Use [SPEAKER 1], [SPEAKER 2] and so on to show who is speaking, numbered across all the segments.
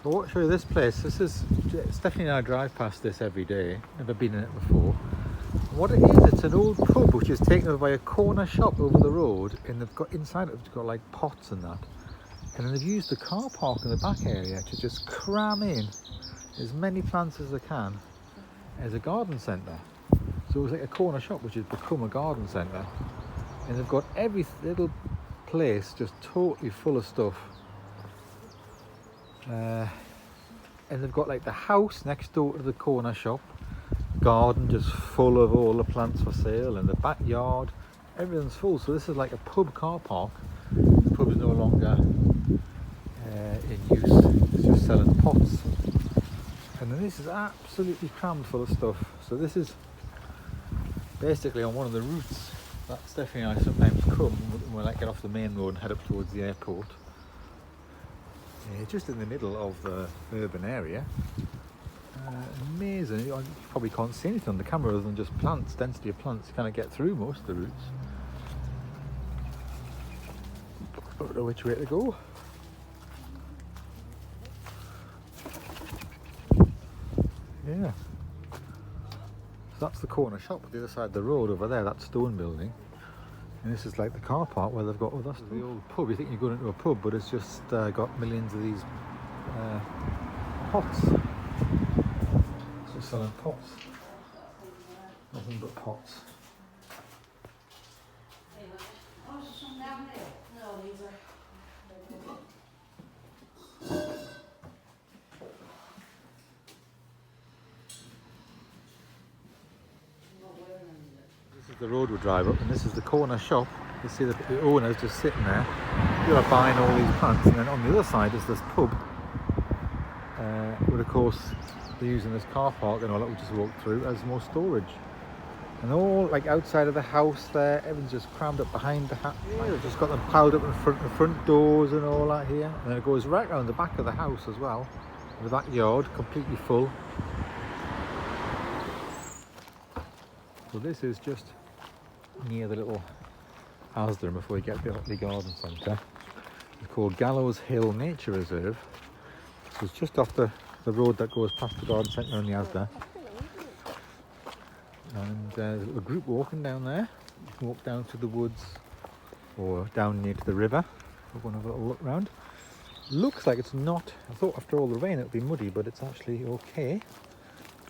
[SPEAKER 1] I want to show you this place. Stephanie and I drive past this every day. Never been in it before. What it is, it's an old pub which is taken over by a corner shop over the road, and they've got inside it, they've got like pots and that. And then they've used the car park in the back area to just cram in as many plants as they can as a garden centre. So it's like a corner shop which has become a garden centre. And they've got every little place just totally full of stuff. And they've got like the house next door to the corner shop, garden just full of all the plants for sale, and the backyard, everything's full. So this is like a pub car park. The pub is no longer in use, it's just selling pots. And then this is absolutely crammed full of stuff. So this is basically on one of the routes that Stephanie and I sometimes come when we like get off the main road and head up towards the airport. Just in the middle of the urban area. Amazing. You probably can't see anything on the camera other than just plants, density of plants. You kind of get through most of the routes. I don't know which way to go. Yeah. So that's the corner shop at the other side of the road over there, that stone building. And this is like the car park where they've got all that. The old pub, you think you're going into a pub, but it's just got millions of these pots. It's just selling pots. Nothing but pots. This is the road we drive up, and this is the corner shop. You see the owner's just sitting there. You're buying all these plants, and then on the other side is this pub. But of course, they're using this car park and all that we just walked through as more storage. And all like outside of the house there, everything's just crammed up behind the house. Yeah, they've just got them piled up in front, the front doors and all that here. And then it goes right around the back of the house as well. The backyard completely full. So this is just near the little Asda before you get to the garden centre. It's called Gallows Hill Nature Reserve. So it's just off the road that goes past the garden centre and the Asda. And there's a little group walking down there. You can walk down to the woods or down near to the river. We're going to have a little look round. Looks like it's not, I thought after all the rain it would be muddy, but it's actually okay.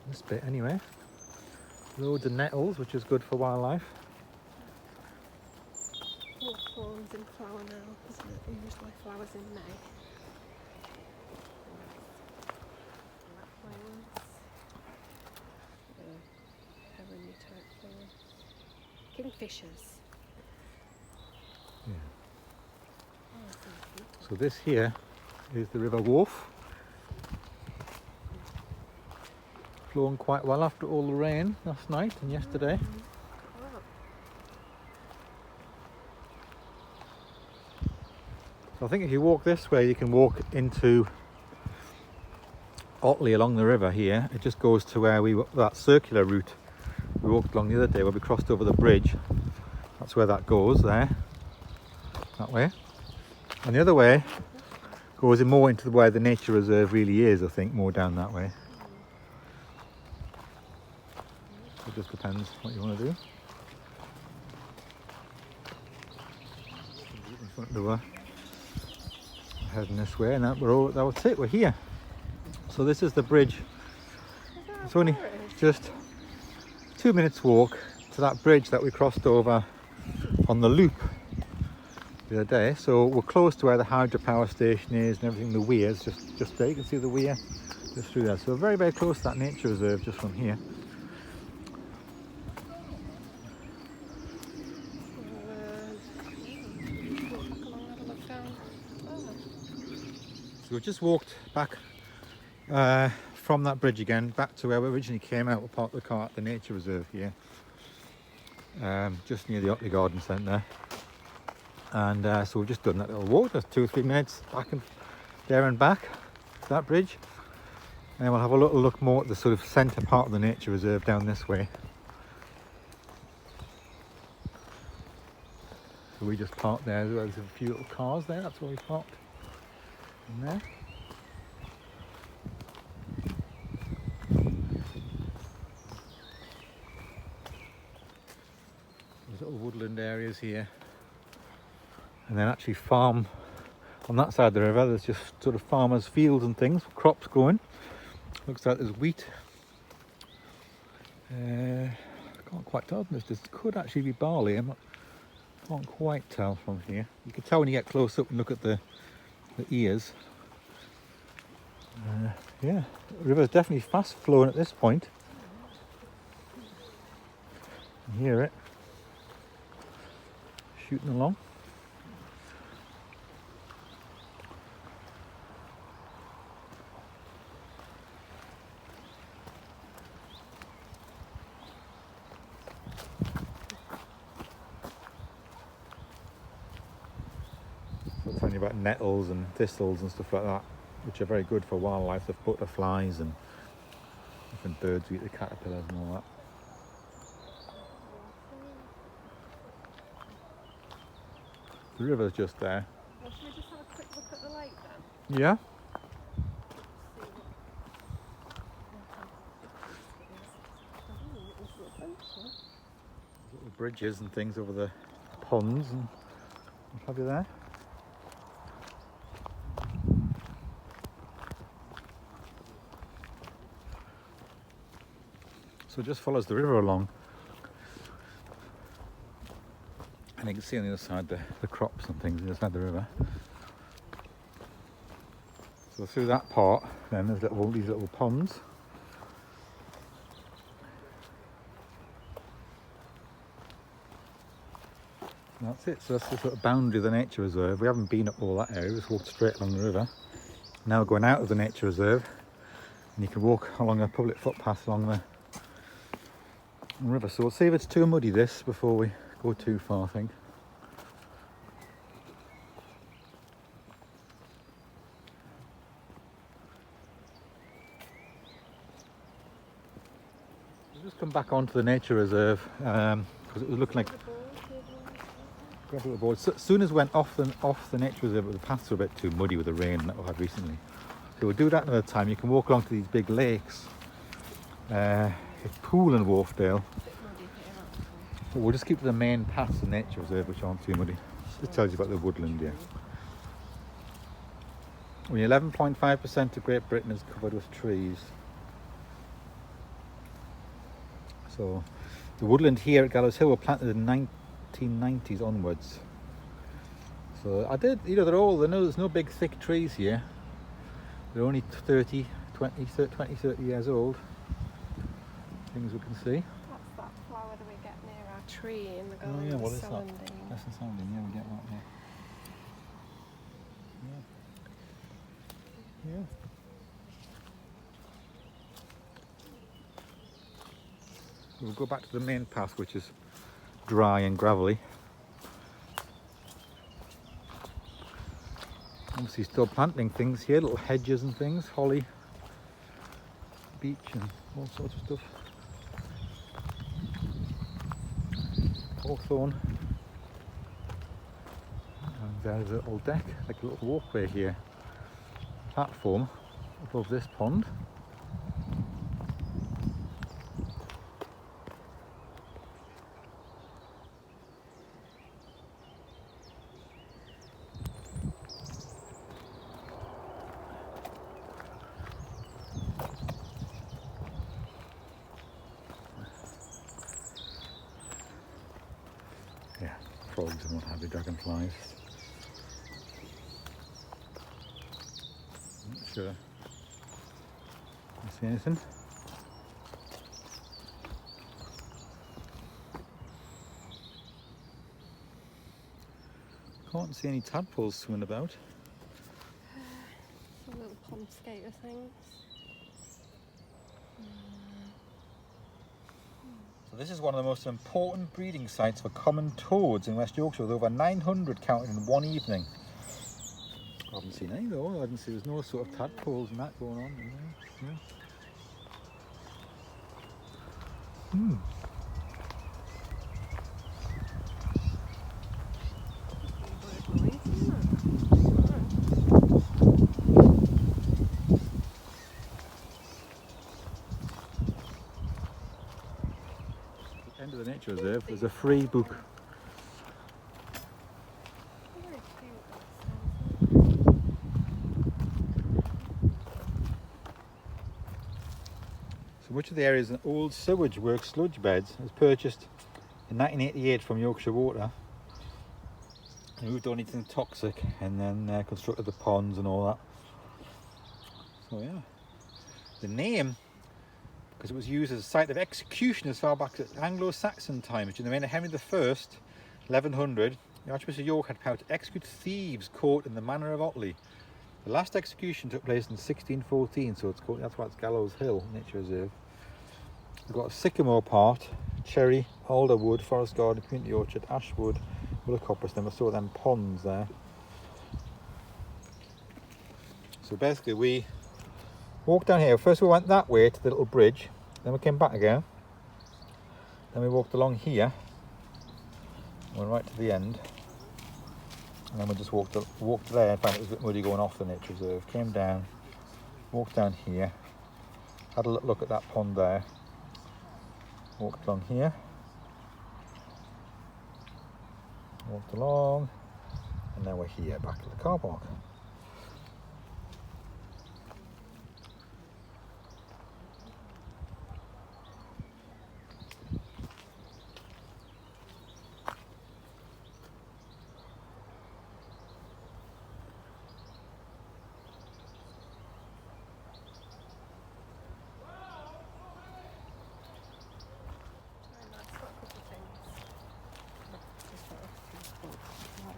[SPEAKER 1] This bit anyway. Loads of nettles, which is good for wildlife.
[SPEAKER 2] Hawthorns in flower now, isn't it? Usually flowers in May. Heavenly type flower. Kingfishers.
[SPEAKER 1] Yeah.
[SPEAKER 2] Oh,
[SPEAKER 1] so this here is the River Wharf. Flowing quite well after all the rain last night and yesterday. So I think if you walk this way, you can walk into Otley along the river here. It just goes to where that circular route we walked along the other day where we crossed over the bridge. That's where that goes there, that way. And the other way goes in more into where the nature reserve really is, I think, more down that way. It just depends what you want to do. In front door, heading this way, and that's it. We're here. So this is the bridge. It's only just 2 minutes walk to that bridge that we crossed over on the loop the other day. So we're close to where the hydropower station is and everything. The weir is just there. You can see the weir just through there. So we're very, very close to that nature reserve just from here. So we just walked back from that bridge again, back to where we originally came out. We parked the car at the nature reserve here, just near the Otley Garden Centre. And so we've just done that little walk, just 2 or 3 minutes back and there and back to that bridge. And then we'll have a little look more at the sort of centre part of the nature reserve down this way. So we just parked there as well. There's a few little cars there, that's where we parked. In there. woodland areas here, and then actually farm on that side of the river. There's just sort of farmers' fields and things, crops growing. Looks like there's wheat. I can't quite tell from this could actually be barley. Can't quite tell from here. You can tell when you get close up and look at the ears. Yeah, the river's definitely fast flowing at this point. You hear it shooting along. So I'm telling you about nettles and thistles and stuff like that, which are very good for wildlife. They've butterflies and different birds who eat the caterpillars and all that. The river's just there.
[SPEAKER 2] Well, should we just have a quick look at the lake then?
[SPEAKER 1] Yeah. Little bridges and things over the ponds and what have you there. So it just follows the river along. And you can see on the other side the crops and things on the other side of the river. So through that part, then there's all these little ponds. And that's it. So that's the sort of boundary of the nature reserve. We haven't been up all that area. We just walked straight along the river. Now we're going out of the nature reserve, and you can walk along a public footpath along the river. So we'll see if it's too muddy this before we go too far, I think. We'll just come back onto the nature reserve because it was looking like grab a little board. So, as soon as we went off the nature reserve, the paths were a bit too muddy with the rain that we had recently. So we'll do that another time. You can walk along to these big lakes. It's Pool and Wharfdale. But we'll just keep to the main paths of the nature reserve, which aren't too muddy. This tells you about the woodland here. Only 11.5% of Great Britain is covered with trees. So the woodland here at Gallows Hill were planted in 1990s onwards. So there's no big thick trees here. They're only 30 years old. Things we can see.
[SPEAKER 2] What's that flower that we get near our tree in the garden?
[SPEAKER 1] Oh yeah, what is that?
[SPEAKER 2] Celandine.
[SPEAKER 1] That's the celandine, yeah, we get that here. Yeah. We'll go back to the main path, which is dry and gravelly. Obviously still planting things here, little hedges and things, holly, beech and all sorts of stuff. Hawthorn. And there's a little deck, like a little walkway here. Platform above this pond. Yeah, frogs and what have you, dragonflies. Not sure. You see anything? Can't see any tadpoles swimming about.
[SPEAKER 2] Some little pond skater things.
[SPEAKER 1] So this is one of the most important breeding sites for common toads in West Yorkshire, with over 900 counted in one evening. I haven't seen any though. I didn't see there's no sort of tadpoles and that going on in there. Yeah. At the end of the nature reserve, there's a free book Much of the area is an old sewage works sludge beds. It was purchased in 1988 from Yorkshire Water. They moved on anything toxic and then constructed the ponds and all that. So yeah, the name, because it was used as a site of execution as far back as Anglo-Saxon times. During the reign of Henry I, 1100, the Archbishop of York had power to execute thieves caught in the Manor of Otley. The last execution took place in 1614, so it's called, that's why it's Gallows Hill Nature Reserve. We've got a sycamore part, cherry, alder wood, forest garden, community orchard, ash wood, willow coppice. Then we saw them ponds there. So basically we walked down here. First we went that way to the little bridge, then we came back again. Then we walked along here, went right to the end. And then we just walked there and found it was a bit muddy going off the nature reserve. Came down, walked down here, had a look at that pond there, walked along here, walked along, and now we're here back at the car park.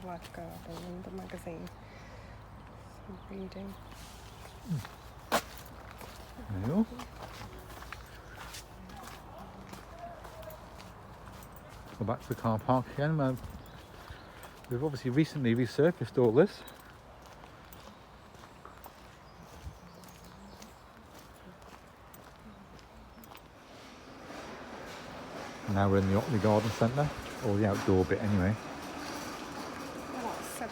[SPEAKER 2] Life garden and the magazine. Some reading.
[SPEAKER 1] There you go. Go back to the car park again. We've obviously recently resurfaced all this. Now we're in the Otley Garden Centre, or the outdoor bit anyway.
[SPEAKER 2] £7.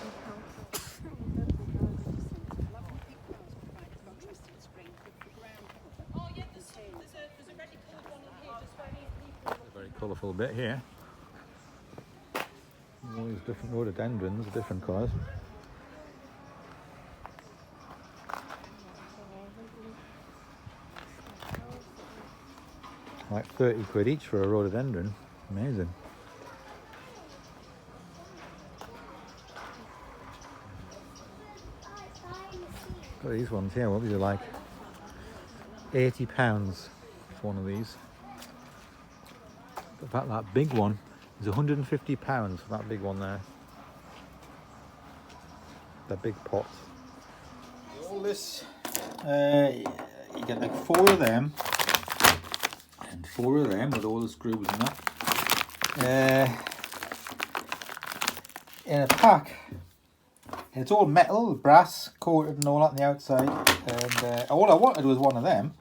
[SPEAKER 1] A very colourful bit here. All these different rhododendrons, different colours. Like 30 quid each for a rhododendron. Amazing. Got these ones here, what would you like? £80 for one of these. In fact, that big one is £150 for that big one there. The big pot. All this, you get like 4 of them, and 4 of them with all the screws and that. In a pack. It's all metal, brass coated and all that on the outside, and all I wanted was one of them.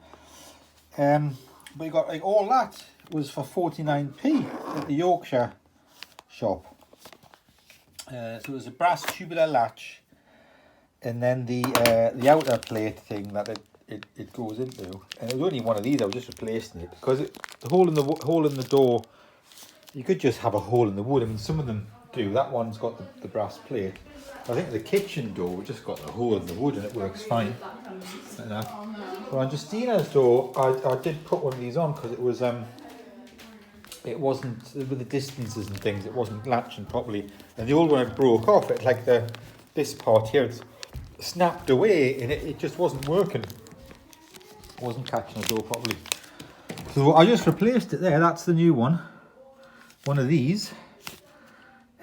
[SPEAKER 1] But you got like all that was for 49p at the Yorkshire shop. So it was a brass tubular latch, and then the outer plate thing that it goes into. And it was only one of these. I was just replacing it because the hole in the door. You could just have a hole in the wood. I mean, some of them do. That one's got the brass plate. I think the kitchen door just got the hole in the wood and it works fine. Like that. But on Justina's door, I did put one of these on because it wasn't, with the distances and things, it wasn't latching properly. And the old one had broke off. It like this part here, it's snapped away and it just wasn't working. It wasn't catching the door properly. So I just replaced it there. That's the new one. One of these.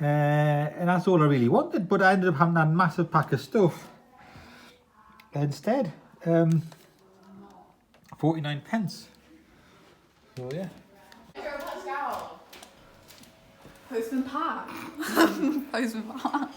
[SPEAKER 1] And that's all I really wanted, but I ended up having that massive pack of stuff instead. 49p. So yeah.
[SPEAKER 3] Postman Pat. Postman Pat.